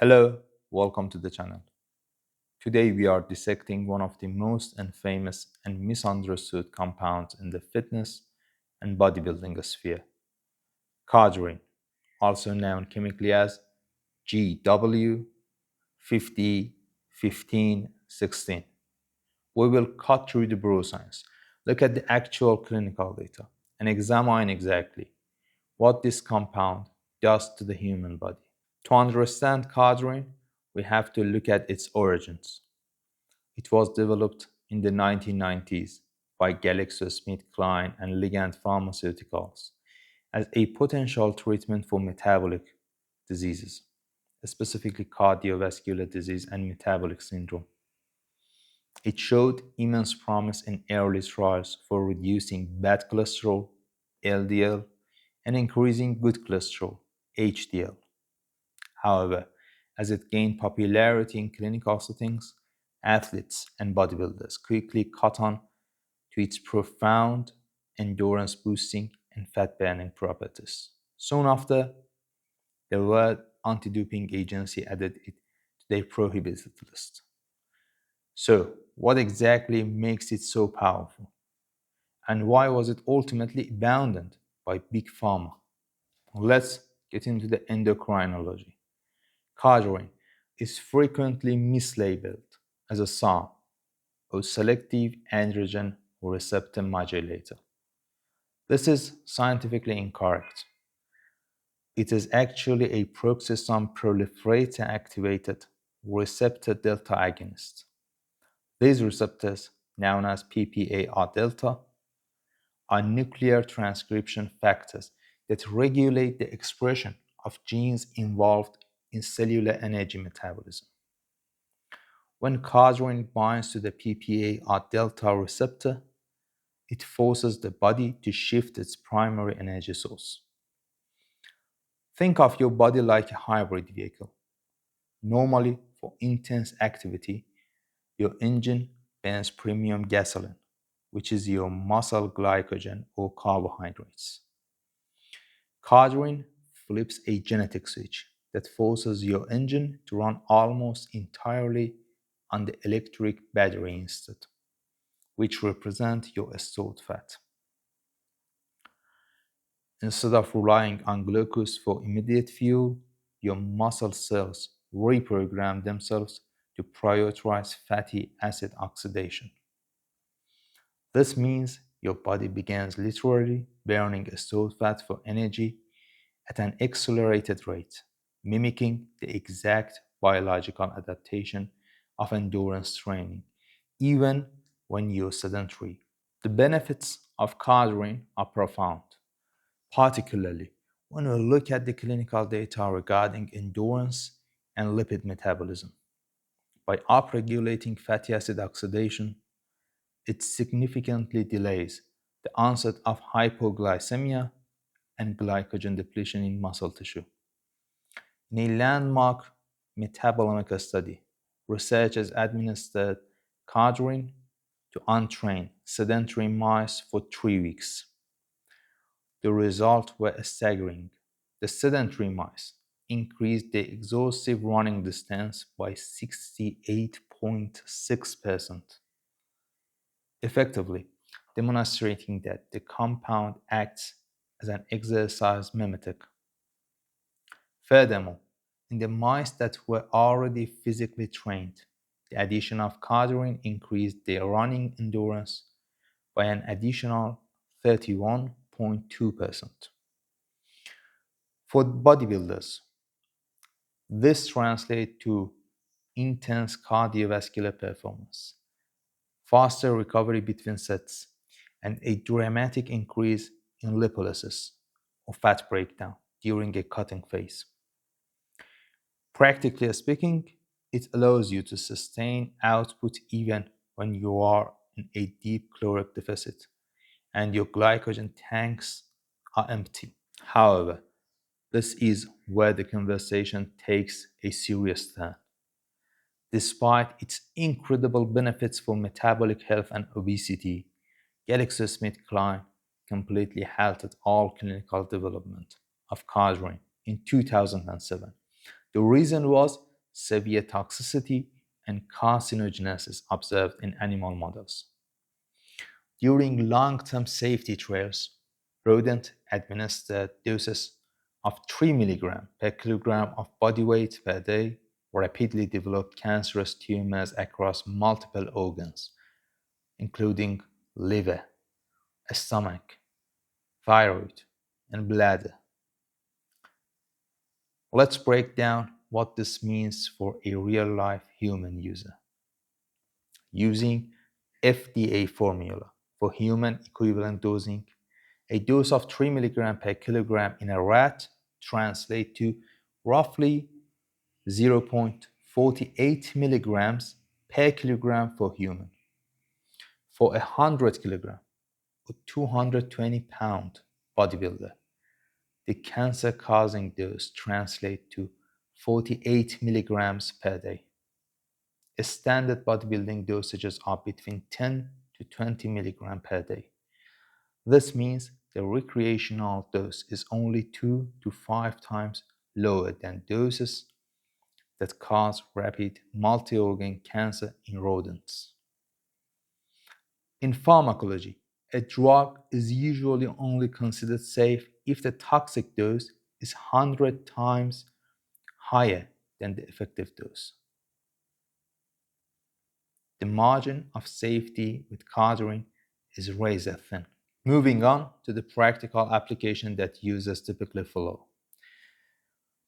Hello, welcome to the channel. Today we are dissecting one of the most infamous and misunderstood compounds in the fitness and bodybuilding sphere, Cardarine, also known chemically as GW501516. We will cut through the bro science, look at the actual clinical data, and examine exactly what this compound does to the human body. To understand Cardarine, we have to look at its origins. It was developed in the 1990s by GlaxoSmithKline and Ligand Pharmaceuticals as a potential treatment for metabolic diseases, specifically cardiovascular disease and metabolic syndrome. It showed immense promise in early trials for reducing bad cholesterol, LDL, and increasing good cholesterol, HDL. However, as it gained popularity in clinical settings, athletes and bodybuilders quickly caught on to its profound endurance boosting and fat burning properties. Soon after, the World Anti-Doping Agency added it to their prohibited list. So, what exactly makes it so powerful? And why was it ultimately abandoned by Big Pharma? Let's get into the endocrinology. Cardarine is frequently mislabeled as a SARM, or selective androgen receptor modulator. This is scientifically incorrect. It is actually a peroxisome proliferator activated receptor delta agonist. These receptors, known as PPAR-delta, are nuclear transcription factors that regulate the expression of genes involved in cellular energy metabolism. When Cardarine binds to the PPAR-delta receptor, it forces the body to shift its primary energy source. Think of your body like a hybrid vehicle. Normally, for intense activity, your engine burns premium gasoline, which is your muscle glycogen or carbohydrates. Cardarine flips a genetic switch that forces your engine to run almost entirely on the electric battery instead, which represent your stored fat. Instead of relying on glucose for immediate fuel, your muscle cells reprogram themselves to prioritize fatty acid oxidation. This means your body begins literally burning stored fat for energy at an accelerated rate, mimicking the exact biological adaptation of endurance training, even when you're sedentary. The benefits of Cardarine are profound, particularly when we look at the clinical data regarding endurance and lipid metabolism. By upregulating fatty acid oxidation, it significantly delays the onset of hypoglycemia and glycogen depletion in muscle tissue. In a landmark metabolomic study, researchers administered Cardarine to untrained sedentary mice for 3 weeks. The results were staggering. The sedentary mice increased their exhaustive running distance by 68.6%, effectively demonstrating that the compound acts as an exercise mimetic. Furthermore, in the mice that were already physically trained, the addition of Cardarine increased their running endurance by an additional 31.2%. For bodybuilders, this translates to intense cardiovascular performance, faster recovery between sets, and a dramatic increase in lipolysis or fat breakdown during a cutting phase. Practically speaking, it allows you to sustain output even when you are in a deep caloric deficit and your glycogen tanks are empty. However, this is where the conversation takes a serious turn. Despite its incredible benefits for metabolic health and obesity, GlaxoSmithKline completely halted all clinical development of Cardarine in 2007 The reason was severe toxicity and carcinogenesis observed in animal models. During long-term safety trials, rodent administered doses of 3 mg per kilogram of body weight per day rapidly developed cancerous tumors across multiple organs, including liver, stomach, thyroid, and bladder. Let's break down what this means for a real-life human user. Using FDA formula for human equivalent dosing, a dose of 3 mg per kilogram in a rat translates to roughly 0.48 milligrams per kilogram for human. For a 100 kilogram or 220-pound bodybuilder, the cancer-causing dose translates to 48 milligrams per day. Standard bodybuilding dosages are between 10 to 20 milligrams per day. This means the recreational dose is only 2 to 5 times lower than doses that cause rapid multi-organ cancer in rodents. In pharmacology, a drug is usually only considered safe if the toxic dose is 100 times higher than the effective dose. The margin of safety with Cardarine is razor thin. Moving on to the practical application that users typically follow.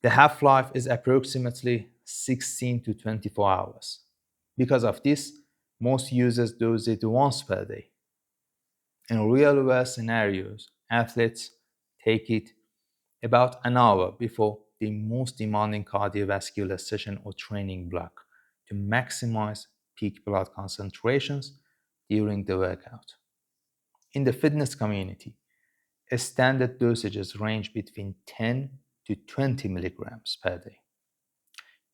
The half-life is approximately 16 to 24 hours. Because of this, most users dose it once per day. In real-world scenarios, athletes take it about an hour before the most demanding cardiovascular session or training block to maximize peak blood concentrations during the workout. In the fitness community, standard dosages range between 10 to 20 milligrams per day.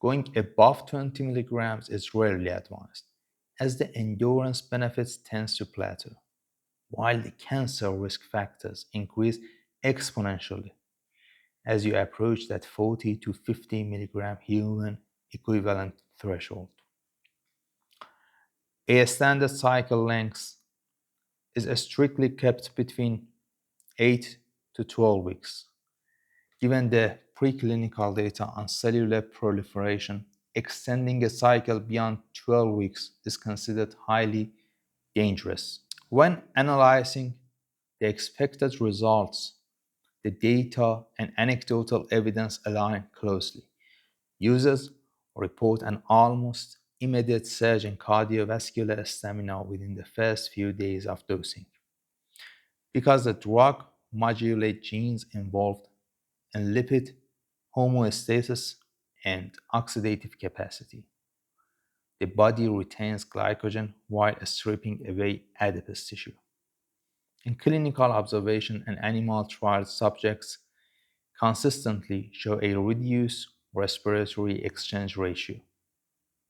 Going above 20 milligrams is rarely advised, as the endurance benefits tends to plateau, while the cancer risk factors increase exponentially as you approach that 40 to 50 milligram human equivalent threshold. A standard cycle length is strictly kept between 8 to 12 weeks. Given the preclinical data on cellular proliferation, extending a cycle beyond 12 weeks is considered highly dangerous. When analyzing the expected results, the data and anecdotal evidence align closely. Users report an almost immediate surge in cardiovascular stamina within the first few days of dosing. Because the drug modulates genes involved in lipid homeostasis and oxidative capacity, the body retains glycogen while stripping away adipose tissue. In clinical observation and animal trial subjects consistently show a reduced respiratory exchange ratio,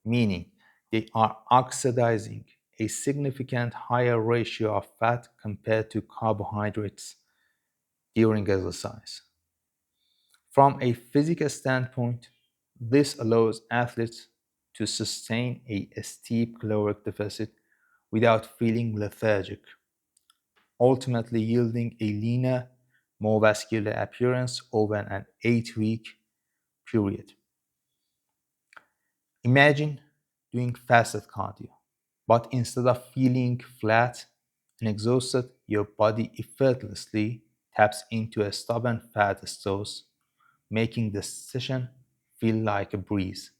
meaning they are oxidizing a significant higher ratio of fat compared to carbohydrates during exercise. From a physical standpoint, this allows athletes to sustain a steep caloric deficit without feeling lethargic, ultimately yielding a leaner, more vascular appearance over an 8-week period. Imagine doing fasted cardio, but instead of feeling flat and exhausted, your body effortlessly taps into a stubborn fat stores, making the session feel like a breeze.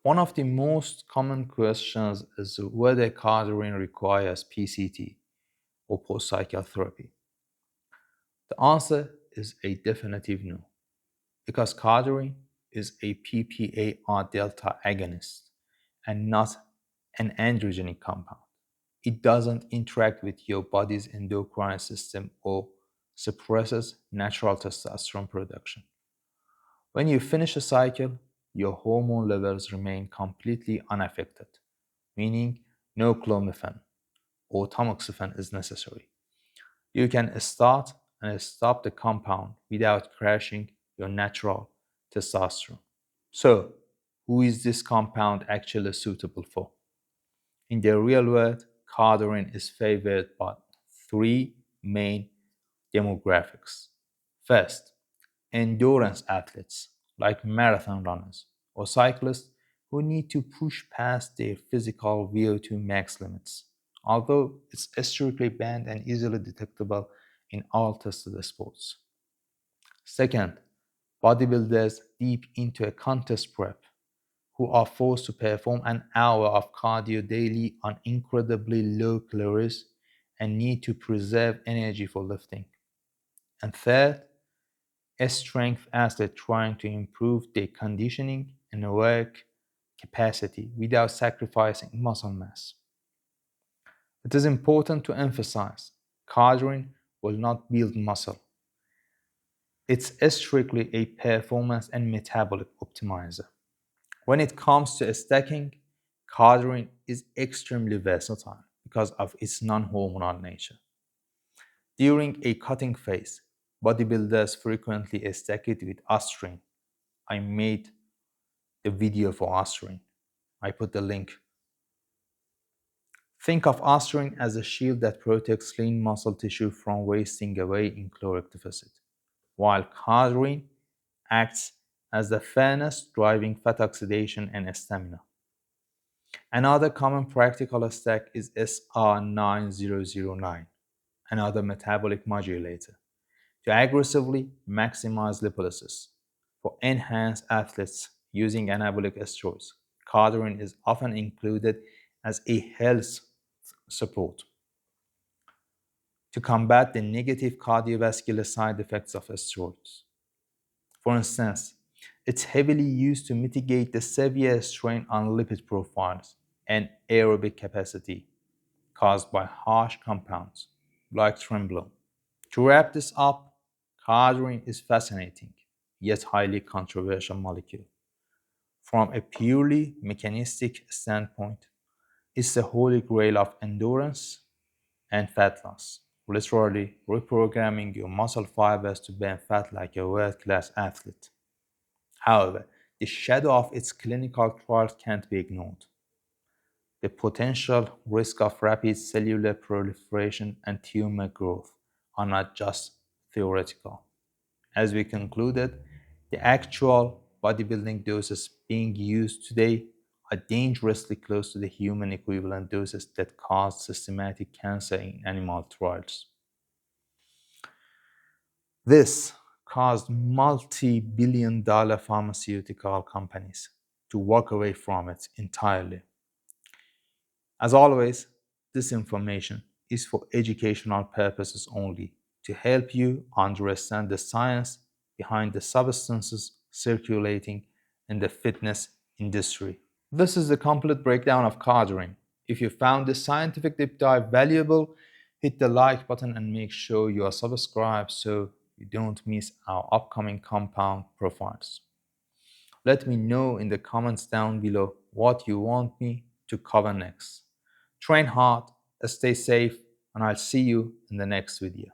One of the most common questions is whether Cardarine requires PCT or post-cycle therapy. The answer is a definitive no, because Cardarine is a PPAR-delta agonist and not an androgenic compound. It doesn't interact with your body's endocrine system or suppresses natural testosterone production. When you finish a cycle, your hormone levels remain completely unaffected, meaning no clomiphene or tamoxifen is necessary. You can start and stop the compound without crashing your natural testosterone. So, who is this compound actually suitable for? In the real world, Cardarine is favored by three main demographics. First, endurance athletes like marathon runners or cyclists who need to push past their physical VO2 max limits, although it's strictly banned and easily detectable in all tested sports. Second, bodybuilders deep into a contest prep who are forced to perform an hour of cardio daily on incredibly low calories and need to preserve energy for lifting. And third, a strength athlete trying to improve their conditioning and work capacity without sacrificing muscle mass. It is important to emphasize cardio will not build muscle. It's strictly a performance and metabolic optimizer. When it comes to stacking, cardio is extremely versatile because of its non-hormonal nature. During a cutting phase, bodybuilders frequently stack it with Ostarine. I made the video for Ostarine. I put the link. Think of Ostarine as a shield that protects lean muscle tissue from wasting away in caloric deficit, while Cardarine acts as the furnace driving fat oxidation and stamina. Another common practical stack is SR9009, another metabolic modulator, to aggressively maximize lipolysis. For enhanced athletes using anabolic steroids, Cardarine is often included as a health support to combat the negative cardiovascular side effects of steroids. For instance, it's heavily used to mitigate the severe strain on lipid profiles and aerobic capacity caused by harsh compounds like trembolone. To wrap this up, Cardarine is fascinating, yet highly controversial molecule. From a purely mechanistic standpoint, it's the holy grail of endurance and fat loss, literally reprogramming your muscle fibers to burn fat like a world-class athlete. However, the shadow of its clinical trials can't be ignored. The potential risk of rapid cellular proliferation and tumor growth are not just theoretical. As we concluded, the actual bodybuilding doses being used today are dangerously close to the human equivalent doses that caused systematic cancer in animal trials. This caused multi-billion-dollar pharmaceutical companies to walk away from it entirely. As always, this information is for educational purposes only to help you understand the science behind the substances circulating in the fitness industry. This is the complete breakdown of Cardarine. If you found this scientific deep dive valuable, hit the like button and make sure you are subscribed so you don't miss our upcoming compound profiles. Let me know in the comments down below what you want me to cover next. Train hard, stay safe, and I'll see you in the next video.